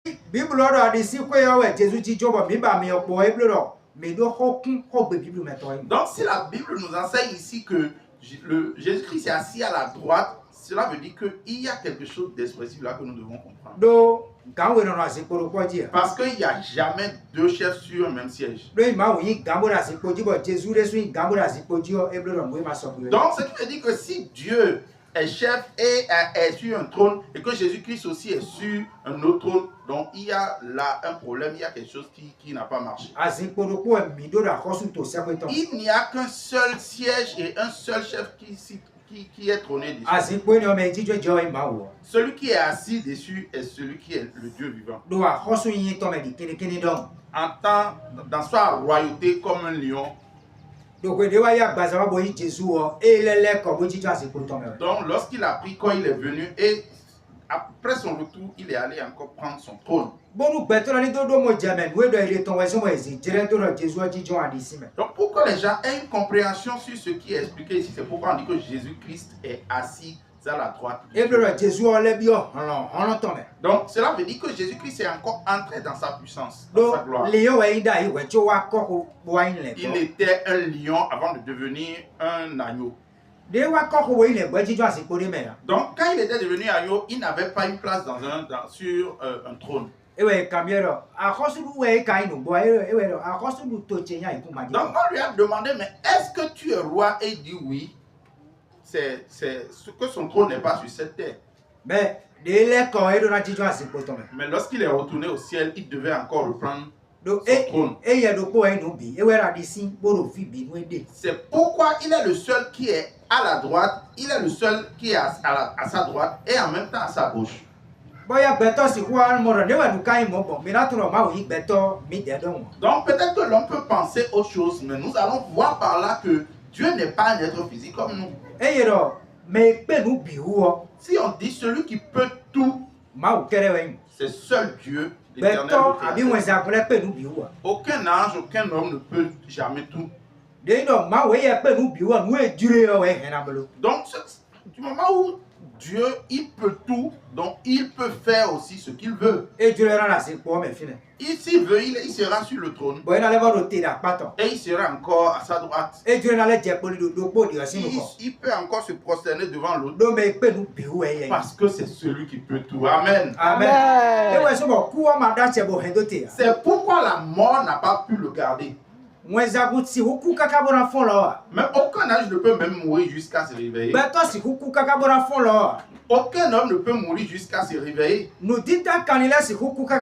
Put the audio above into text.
Bible a dit si quoi Jésus dit job mi ba mi opo Bible mais do hokun hogbe Bible meto. Donc si la Bible nous enseigne ici que Jésus-Christ est assis à la droite, cela veut dire qu'il y a quelque chose d'expressif là que nous devons comprendre. Do gawe no asikoro ko dia. Parce qu'il n'y a jamais deux chefs sur un même siège. Do ma wi gambo asikoji bo Jésus resu gambo asikoji o Bible mo ma so. Donc ce qui veut dire que si Dieu est chef et est sur un trône et que Jésus-Christ aussi est sur un autre trône, donc il y a là un problème, il y a quelque chose qui n'a pas marché. Il n'y a qu'un seul siège et un seul chef qui est trôné dessus. Celui qui est assis dessus est celui qui est le Dieu vivant. Dans sa royauté comme un lion. Donc lorsqu'il a pris, quand il est venu, et après son retour, il est allé encore prendre son trône. Donc pour que les gens aient une compréhension sur ce qui est expliqué ici, c'est pourquoi on dit que Jésus-Christ est assis à la droite. Donc cela veut dire que Jésus-Christ est encore entré dans sa puissance, dans sa gloire. Il était un lion avant de devenir un agneau. Donc quand il était devenu agneau, il n'avait pas une place sur un trône. Donc on lui a demandé, mais est-ce que tu es roi? Et il dit oui. C'est ce que son trône n'est pas sur cette terre. Mais lorsqu'il est retourné au ciel, il devait encore reprendre son trône. C'est pourquoi il est le seul qui est à la droite, il est le seul qui est à sa droite et en même temps à sa gauche. Donc peut-être que l'on peut penser autre chose, mais nous allons voir par là que Dieu n'est pas un être physique comme nous. Si on dit celui qui peut tout, c'est seul Dieu, l'éternel. Aucun ange, aucun homme ne peut jamais tout. Donc du moment où Dieu, il peut tout, donc il peut faire aussi ce qu'il veut. Et s'il veut, il sera sur le trône. Et il sera encore à sa droite. Il peut encore se prosterner devant l'autre. Parce que c'est celui qui peut tout. Amen. Amen. C'est pourquoi la mort n'a pas pu le garder. Mais aucun âge ne peut même mourir jusqu'à se réveiller. Aucun homme ne peut mourir jusqu'à se réveiller.